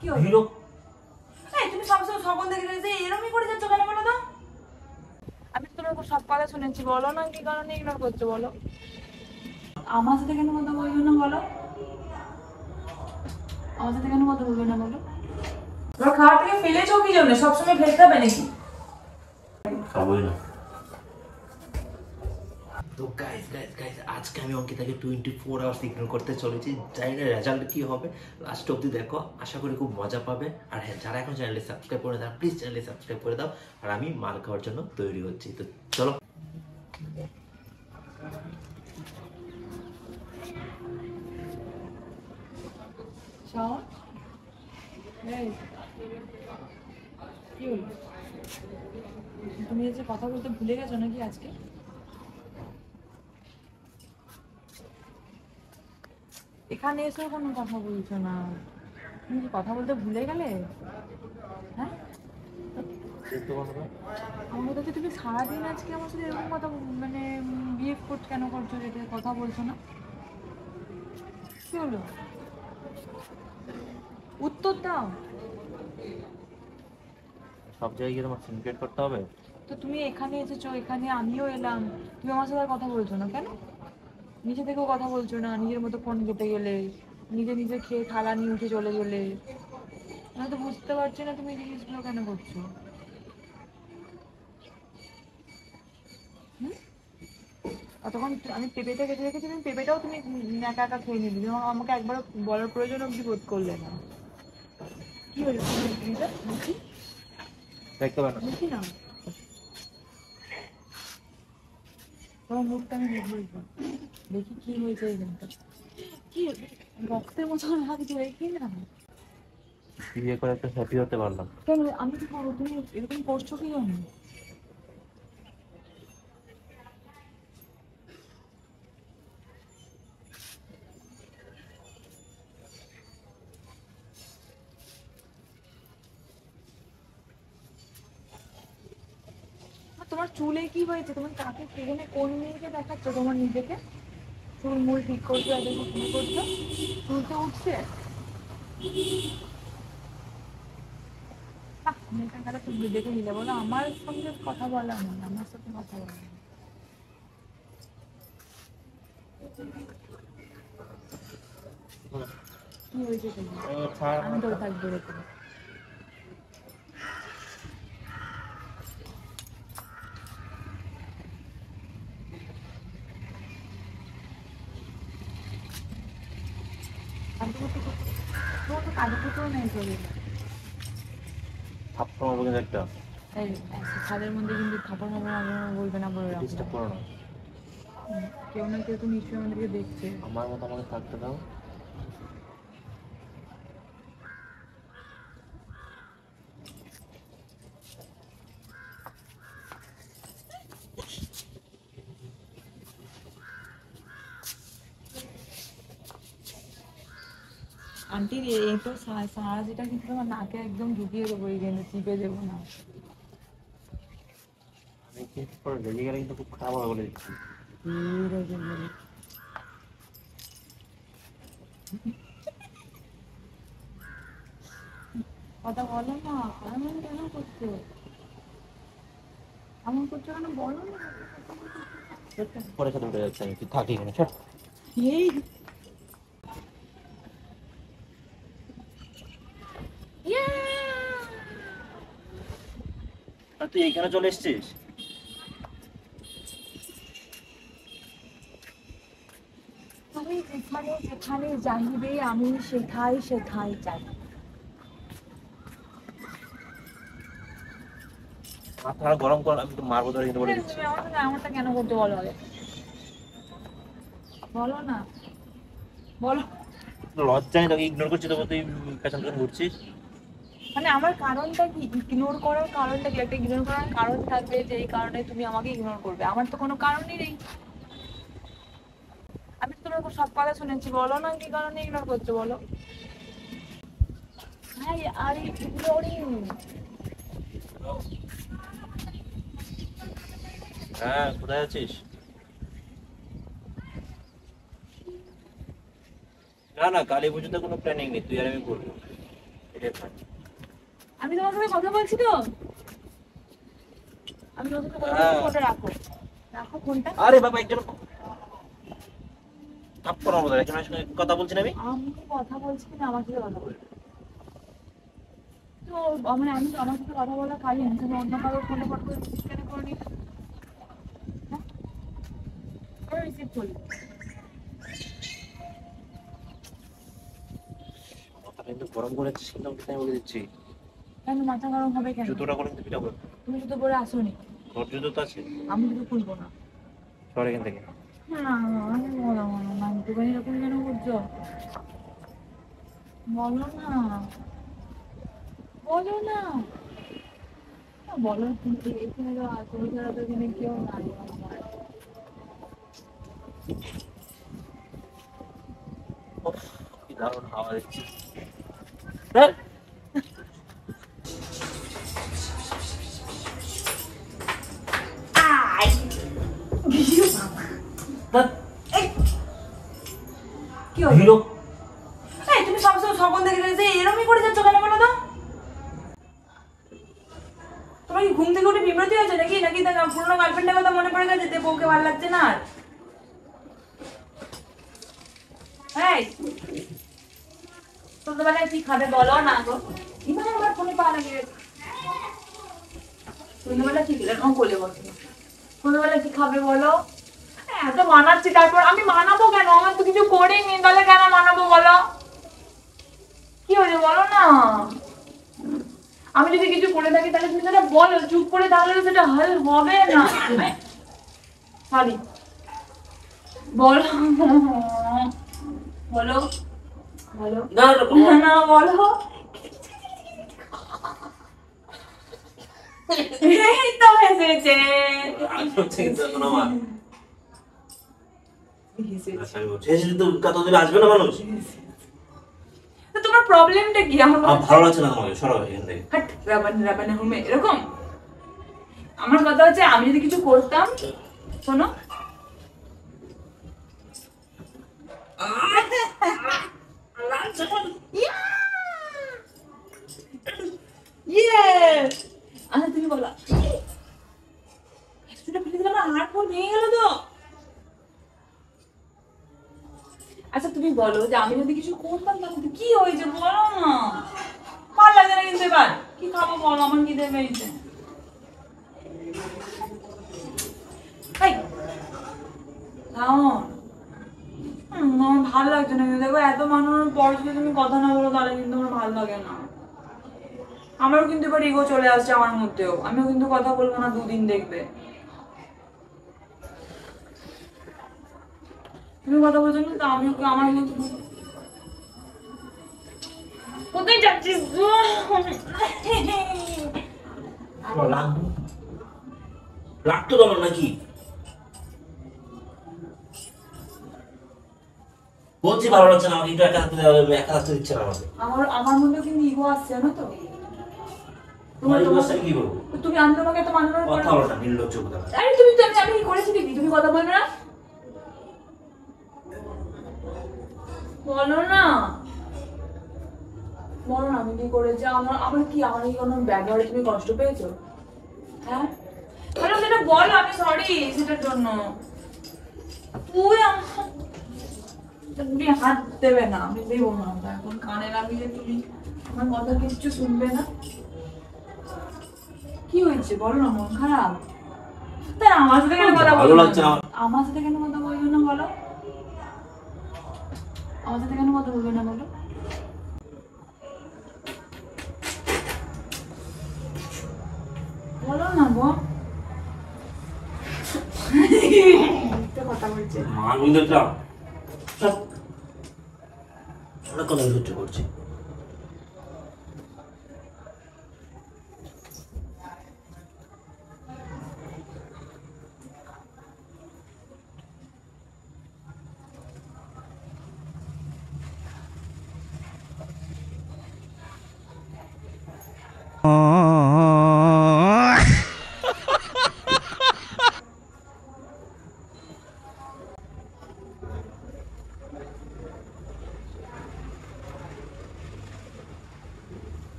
কি হলো? তুমি সবসময় স্বপন দেখে যে এরকমই করে যাচ্ছ কেন বলো তো? আমি তোমার সব কথা শুনেছি, বলো না কি কারণে ইগনোর করছো বলো? আমার সাথে কেন কথা বলবে না বলো? আমার সাথে কেন কথা বলবে না বলো? তোমার খাবারটাকে ফেলেছো কি জন্য? সবসময় ফেলতে হবে নাকি? খাবোই না। তো গাইস আজকে আমি অঙ্কিতাকে 24 আওয়ার্স ইগনোর করতে চলেছি। জানি না রেজাল্ট কি হবে, লাস্ট অবধি দেখো, আশা করি খুব মজা পাবে। আর হ্যাঁ, যারা এখন চ্যানেলে সাবস্ক্রাইব করে দাও, প্লিজ চ্যানেলে সাবস্ক্রাইব করে দাও। আর আমি মার খাওয়ার জন্য তৈরি হচ্ছি, তো চলো। তুমি যে কথা বলতে ভুলে গেছো নাকি আজকে? এখানে এসে কোনো কথা বলছো না, তুমি কি কথা বলতে ভুলে গেলে? হ্যাঁ, আমার কাছে তুমি সারাদিন আজকে আমার সাথে এরকম কথা মানে বিহেভ করতে কেন করছো, যেটা কথা বলছো না? কি হলো? উত্তর দাও। সব জায়গায় গিয়ে তোমার সিনক্রেট করতে হবে? তো তুমি এখানে এসেছো, এখানে আমিও এলাম, তুমি আমার সাথে কথা বলছো না কেন? নিজে থেকেও কথা বলছো না, নিজের মতো ফোন কেটে গেলে, নিজে নিজে খেয়ে থালা নিয়ে উঠে চলে গেলে। আমি তো বুঝতে পারছি না তুমি এই জিনিসগুলো কেন করছো। তখন আমি পেঁপেটা কেটে রেখেছি, তুমি পেঁপেটাও তুমি একা একা খেয়ে নিবি, আমাকে একবার বলার প্রয়োজন অব্দি বোধ করলে না। কি হয়েছে দেখতে পারো দেখি না, তোমার মুখটা আমি দেখবো, দেখি কি হয়েছে এইখানটা, কি রক্তের মতো লাগছে দেখি না। বিয়ে করে একটা হ্যাপি হতে পারলাম কেন আমি কি করবো? তুমি এরকম করছো কি জন্য? তোমার চুলে কি হয়েছে? তুমি কাকে সেখানে কোন মেয়েকে দেখাচ্ছ তোমার নিজেকে? চুল মুল ঠিক করছো, এত ঠিক করছো, চুল তো উঠছে। মেয়েটা খারাপ তুমি দেখে নিলে বলো, আমার সঙ্গে কথা বলা নয়, আমার সাথে কথা বলা নয়। কি হয়েছে তোমার? আমি তো থাকবো এরকম। তোমার তো কাজু কুটোও নেই শরীরে। থাপ্পড় মারবো কিন্তু একটা। এই ছাদের মধ্যে কিন্তু থাপড় মাপড় বলবে না বলে রাখো। ডিস্টার্ব করো না। কেউ না কেউ তো নিশ্চয়ই আমাদেরকে দেখছে। আমার মতো আমাকে থাকতে দাও। আন্টি এই তো সারা যেটা কিন্তু তোমার নাকে একদম ঢুকিয়ে দেবো, এই কিন্তু চিপে দেবো না। আমি কিন্তু পরে রেগে গেলে কিন্তু খুব খারাপ হবে বলে দিচ্ছি। কথা বলো না, এমন কেন করছো? এমন করছো কেন বলো না? পরে সাথে উঠে যাচ্ছে, আমি তুই থাকি এখানে, ছাড়। এই তুই এইখানে চলে এসেছিস? তুমি যেখানে যেখানে যাইবে আমি সেথায় সেথায় যাই। মাথা গরম কর, আমি তো মারবো ধরে কিন্তু বলে দিচ্ছি। তুমি আমারটা কেন করতে বলো আগে? বলো না, বলো। লজ্জা নেই তোকে ইগনোর করছি, তবু তুই পেছন পেছন ঘুরছিস। মানে আমার কারণটা কি? ইগনোর করার কারণটা কি? একটা ইগনোর করার কারণ থাকবে যে এই কারণে তুমি আমাকে ইগনোর করবে, আমার তো কোনো কারণই নেই। আমি তো তোমার সব কথা শুনেছি, বলো না কি কারণে ইগনোর করছো বলো? হ্যাঁ আরে হ্যাঁ, কোথায় আছিস? না না, কালী পুজোতে কোনো প্ল্যানিং নেই, তুই আর আমি করবো, এটাই plan। আমি তোমার সাথে কথা বলছি তো, আমি তোমার সাথে কথা বলছি, হ্যাঁ। ফোনটা রাখো, রাখো ফোনটা। আরে বাবা, একজন থাপ্পড় মারবো, একজনের সঙ্গে কথা বলছি না আমি। আমি কথা বলছি কিনা আমার সাথে কথা বলবো তো, মানে আমি তো আমার সাথে কথা বলা কাজে তুমি অন্য কারোর ফোনে ফটো করে কেন করে নি, হ্যাঁ রিসিভ করলি। মাথা কিন্তু গরম করে যাচ্ছিস কিন্তু, আমি তাই বলে দিচ্ছি। কেন মাথা গরম হবে কেন? জুতোটা করে কিন্তু পিটাবো। তুমি জুতো পরে আসোনি, তোর জুতো তো আছে, আমি জুতো খুলবো না। সর এখান থেকে। না আমি বলো বলো না, তুমি এরকম কেন করছো? বলো না, বলো না, বলো কিন্তু এখানে তো তুমি ছাড়া তো এখানে কেউ নাই আমার। উফ, কি দারুণ হাওয়া দিচ্ছে। হ্যাঁ? হ্যাঁ? কি হলো? হিরো। এই তুমি সবসময় স্বপ্ন দেখে গেলে এরকমই করে যাচ্ছ কেন বলো তো? তোমার কি ঘুম থেকে উঠে বিব্রতি হয়েছে নাকি, নাকি তার পুরোনো গার্লফ্রেন্ডের কথা মনে পড়ে গেছে যে বউকে ভালো লাগছে না আর? এই ছোটবেলায় কি খাবে বলো না গো, ইমান আমার ফোনে পা লাগিয়ে ছোটবেলায় কি এরকম কোলে বসে, ছোটবেলায় কি খাবে বলো? এত মানাচ্ছি, তারপর আমি মানাবো কেন? আমার তো কিছু করিনি, তাহলে কেন মানাবো বলো? কি হয়েছে বলো না? আমি যদি কিছু করে থাকি তাহলে তুমি সেটা বলো, চুপ করে তাহলে তো সেটা হল হবে না। সরি বলো, বলো বলো না না, না না বলো। এই তো হেসেছে, আজ হচ্ছে কিন্তু এখন আমার। হেসেছে। আচ্ছা, আমি বলছি, এসে তো কত দিন আসবে না মানুষ। তো তোমার প্রবলেমটা কি? আমার আমার ভালো লাগছে না তোমাকে, সরো এখান থেকে। হাট রাবান রাবান হুমে এরকম। আমার কথা হচ্ছে আমি যদি কিছু করতাম, শোনো আচ্ছা তুমি বলো, একটুটা ফেলে দিলাম, আমার হাত ফোন ভেঙে গেল তো। আচ্ছা তুমি বলো যে আমি যদি কিছু করতাম তাহলে কি হয়েছে বলো না? ভালো লাগে না কিন্তু এবার কি খাবো বলো, আমার খিদে পেয়েছে। এই খাও। আমার ভালো লাগছে না কিন্তু, দেখো এত মানুষের পর যদি তুমি কথা না বলো তাহলে কিন্তু আমার ভালো লাগে না। আমারও কিন্তু এবার ইগো চলে আসছে আমার মধ্যেও, আমিও কিন্তু কথা বলবো না দুদিন, দেখবে। তুমি কথা বলছো না তো আমিও আমার মধ্যে কোথায় যাচ্ছিস? রাখতো তোমার নাকি? বলছি ভালো লাগছে না, আমাকে একটু একা থাকতে দেওয়া, একা থাকতে দিচ্ছে না আমাকে। আমার মধ্যে কিন্তু ইগো আসছে জানো তো। তোমার এই অবস্থায় কি করবো? তুমি আমি তোমাকে তো মানানোর কথা বলো না, নির্লজ্জ কথা। আরে তুমি তো আমি কি করেছি দেখি, তুমি কথা বলবে না বলো না, বলো না আমি কি করেছি? আমার আমার কি আমার কি কোনো ব্যবহারে তুমি কষ্ট পেয়েছো? হ্যাঁ তাহলে সেটা বলো, আমি সরি সেটার জন্য। তুই তুমি হাত দেবে না, আমি দেবো না, এখন কানে লাগিয়ে তুমি আমার কথা কিচ্ছু শুনবে না। কি হয়েছে বলো না, মন খারাপ? তাই আমার সাথে কেন কথা ভালো বলছো লাগছে না? না। আমার সাথে কেন কথা বলছো না বলো? আমার সাথে কেন কথা বলবে না বলো? বলো না গো। কথা বলছে মা কিন্তু একটা অনেক কথা সহ্য করছি।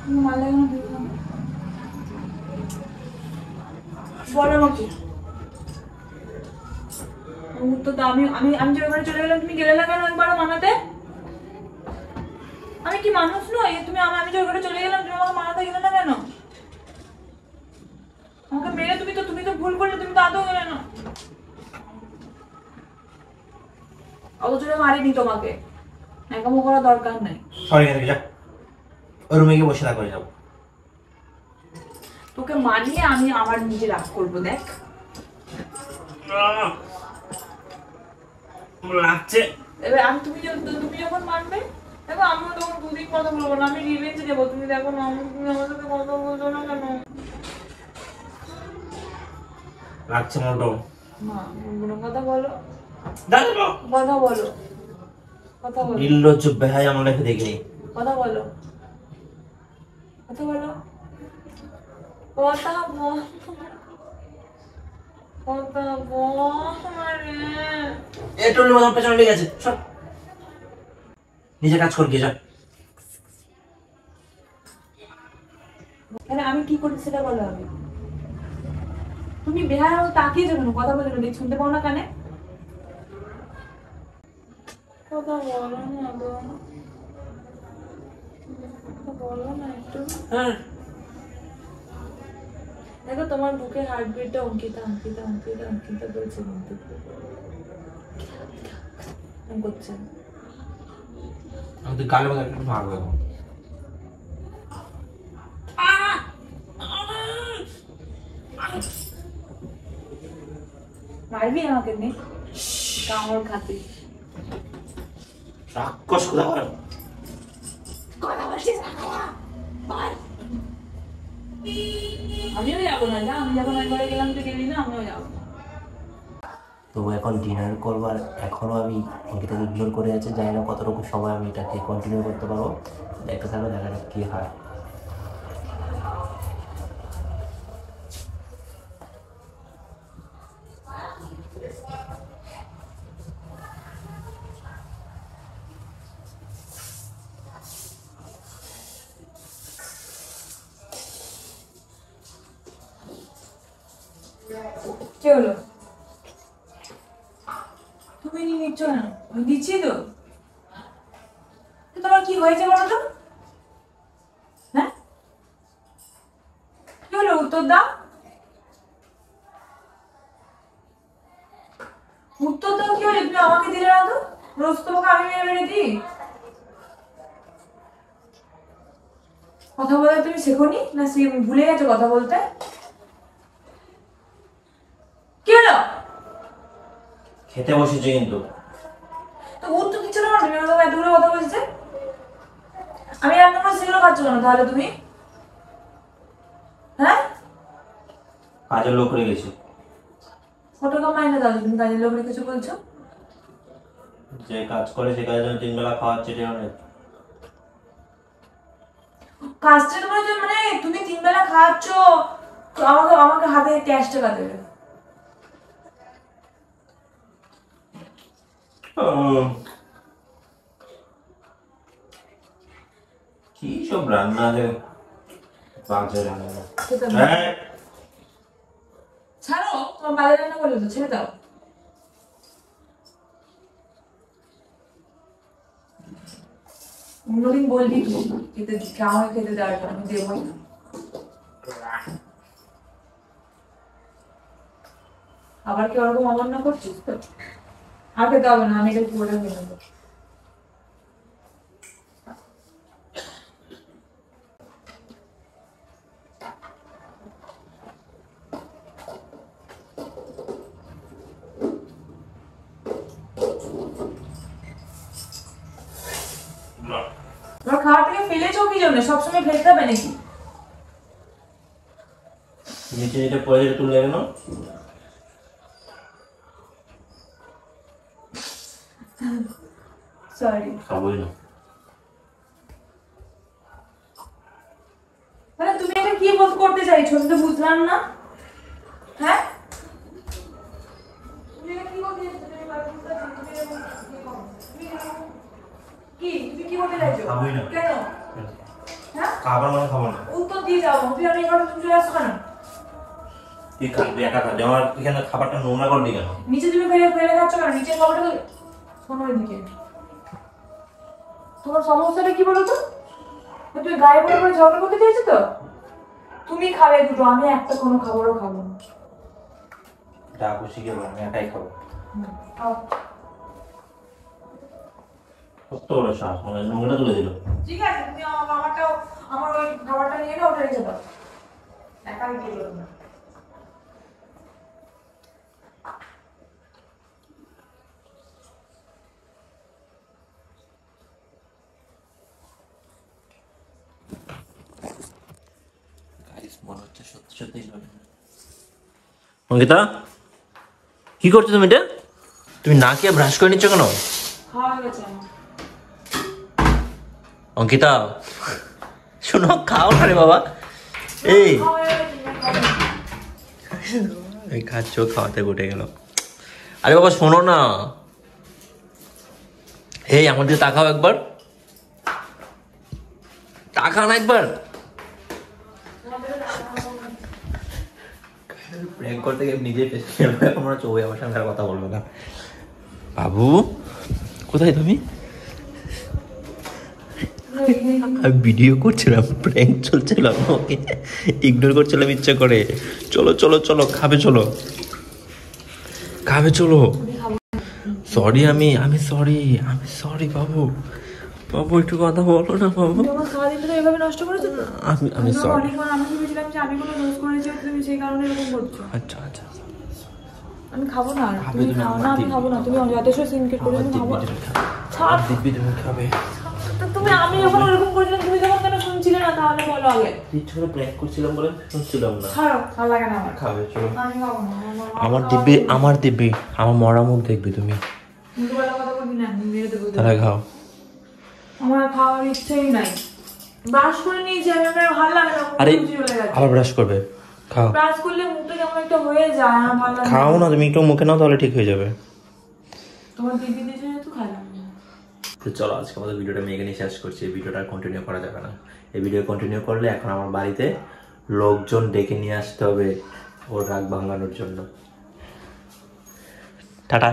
তুমি মারলে কেন দিদি আমাকে? বলো আমাকে। তো আমি আমি আমি যে ওখানে চলে গেলাম তুমি গেলে না কেন একবারও মানাতে? আমি কি মানুষ নই? তুমি আমি যে ওখানে চলে গেলাম তুমি আমাকে মানাতে গেলে না কেন? আমাকে মেরে তুমি তো ভুল করলে, তুমি তো আদৌ গেলে না। অত জোরে মারিনি তোমাকে, একামো করার দরকার নাই। সরি যা, ওই রুমে গিয়ে বসে থাকো যাবো। তোকে মানিয়ে আমি আমার নিজে রাগ করবো, দেখ। লাগছে। এবার আমি তুমি যখন মানবে দেখো, আমিও তখন দুদিন কথা বলবো না, আমি রিভেঞ্জ নেবো। তুমি দেখো না, তুমি আমার সাথে কথা বলছো না কেন? লাগছে মোটো। মা বলবো, কথা বলো, দাঁড়াবো। কথা বলো, কথা বলো, নির্লজ্জ বেহাই আমার লাইফে দেখিনি। কথা বলো, কথা বলো, কথা বল, কথা বল রে। একটু আমার পেছনে লেগে আছে, সব নিজে কাজ কর গিয়ে যা। আমি কি করি সেটা বলো। আমি তুমি বেহার মতো তাকিয়ে যাবে না, কথা বলে দেখ, শুনতে পাও না কানে? কথা বলো না গো, কথা বলো না একটু। হ্যাঁ দেখো তোমার বুকের হার্টবিটটা অঙ্কিতা অঙ্কিতা অঙ্কিতা অঙ্কিতা বলছে, কিন্তু করছে। আমি তো গালে মধ্যে একটু মারবো এখন। মারবি আমাকে নে, কামড় খাতে। রাক্ষস কোথাকার। কথা বলছিস না, মার। আমিও যাবো না, যা, আমি যখন একবারে গেলাম তুই গেলি না, আমিও যাবো না। তো এখন ডিনার করবার, এখনো আমি অঙ্কিতাকে ইগনোর করে আছে, জানি না কতটুকু সময় আমি এটাকে কন্টিনিউ করতে পারবো। দেখতে থাকো, দেখা যাক কি হয়। কি হলো? তুমি নিয়ে নিচ্ছ না? আমি দিচ্ছি তো। তোমার কি হয়েছে বলো তো? হ্যাঁ, কি হলো? উত্তর দাও, উত্তর দাও। কি হলো? তুমি আমাকে দিলে না তো? রোজ তোমাকে আমি মেরে মেরে দিই। কথা বলতে তুমি শেখোনি না? ভুলে গেছো কথা বলতে? কি হলো? খেতে বসেছে কিন্তু। তো উত্তর দিচ্ছ না, তুমি আমাকে এতগুলো কথা বলছে। আমি রান্না করে সেগুলো খাচ্ছ না তাহলে তুমি? হ্যাঁ, কাজের লোক হয়ে গেছে। কত টাকা মাইনে দাও তুমি কাজের লোক রেখেছো বলছো? যে কাজ করে সে কাজের জন্য 3 বেলা খাওয়াচ্ছে এটা অনেক। কাজটা তোমার মানে তুমি 3 বেলা খাচ্ছ, তো আমাকে আমাকে হাতে ক্যাশ টাকা দেবে। কি সব রান্না রে, বাজে রান্না। খেতে হবে। হ্যাঁ ছাড়ো, তোমার বাজে রান্না করলে তো ছেড়ে দাও। অন্যদিন বলবি তো খেতে, আমাকে খেতে দেওয়ার জন্য আমি দেবই না। আবার কি ওরকম অমান্য করছিস তো? আর খেতে হবে না, আমি এটা পুরোটা খেয়ে নেবো। তোমার খাওয়াটাকে ফেলেছো কি জন্য? সবসময় ফেলতে হবে নাকি? নিচে যেটা পড়ে যেটা তুলে গেল। সরি। খাবোই না। মানে তুমি এটা কি বোধ করতে চাইছো? আমি তো বুঝলাম না। হ্যাঁ, তুমি এটা কি করতে চাইছো? কি তুমি কি করতে চাইছো? খাবোই না। কেন? হ্যাঁ খাবার মানে খাবো না। উত্তর দিয়ে যাও, তুই আমি এখানে তুমি চলে আসছো কেন? তুই খাবি একা খাবি, আমার এখানে খাবারটা নোংরা করলি কেন? নিচে তুমি ফেলে ফেলে খাচ্ছ কেন? নিচে খাবারটা তো শোনো এদিকে, তোমার সমস্যাটা কি বলো তো? তুমি গায়ে পড়ে পড়ে ঝগড়া করতে চাইছো তো? তুমি খাবে দুটো, আমি একটা কোনো খাবারও খাবো না। যা খুশি খেলো, আমি একাই খাবো। খাও। কত বড় সাহস, মানে নোংরা তুলে দিল। ঠিক আছে, তুমি আমারটাও, আমার ওই খাবারটা নিয়ে নাও, ওটা রেখে দাও। একাই খেলো না। মনে হচ্ছে সত্যি সত্যি অঙ্কিতা, কি করছো তুমি এটা? তুমি না খেয়ে ব্রাশ করে নিচ্ছ কেন? খাওয়া হয়ে গেছে আমার। অঙ্কিতা শোনো, খাও না রে বাবা। এই খাওয়া হয়ে গেছে, খাবো না। এই খাচ্ছ, খাওয়াতে ঘটে গেল। আরে বাবা শোনো না, এই আমার দিকে তাকাও একবার, তাকাও না একবার। প্র্যাঙ্ক করতে গিয়ে নিজে পেছনে গেল, এখন মনে হচ্ছে ওই আমার সঙ্গে আর কথা বলবো না। বাবু কোথায় তুমি? আমি ভিডিও করছিলাম, প্র্যাঙ্ক চলছিল, ওকে ইগনোর করছিলাম ইচ্ছা করে। চলো চলো চলো, খাবে চলো, খাবে চলো। সরি, আমি সরি বাবু, বাবু একটু কথা বলো না বাবু। তোমার সারাদিনটা তো এভাবে নষ্ট করেছো তো? আমি সরি। অনেকবার আমি ভেবেছিলাম যে আমি কোনো দোষ করেছি, তুমি সেই কারণে এরকম করছো। আচ্ছা আচ্ছা, আমি খাবো না আর। খাবে তুমি তুমি? খাও আমার না, আমি দিব্যি। খাবো না। তুমি যথেষ্ট সিনক্রেট করে আমার তুমি খাবো। দিব্যি তুমি খাবে, ছাড়। আমার দিব্যি তুমি খাবে। তো তুমি, আমি যখন ওরকম করেছিলাম তুমি তখন কেন শুনছিলে না? তাহলে বলো আগে। ইচ্ছা করে প্র্যাঙ্ক করছিলাম বলে শুনছিলাম না। ছাড়ো, ভালো লাগে না আমার। খাবে চলো। আমি খাবো না। আমার দিব্যি, আমার মরা মুখ দেখবি তুমি। দুবেলা কথা বলবি না, আমি মেরে দেবো। তাহলে খাও। আমার খাওয়ার ইচ্ছেই নাই। ব্রাশ করে নিয়েছি আমি, আমার ভালো লাগে না। আরে মুখে চলে গেছে। আবার ব্রাশ করবে, খাও। ব্রাশ করলে মুখটা কেমন একটা হয়ে যায়, আমার ভালো লাগে না। খাও না, তুমি একটু মুখে নাও, তাহলে ঠিক হয়ে যাবে। তোমার দিদি দিয়েছে যেহেতু খাইলাম না। তো চলো আজকে আমাদের ভিডিওটা আমি এখানেই শেষ করছি। এই ভিডিওটা কন্টিনিউ করা যাবে না। এই ভিডিও কন্টিনিউ করলে এখন আমার বাড়িতে লোকজন ডেকে নিয়ে আসতে হবে ওর রাগ ভাঙানোর জন্য। টাটা।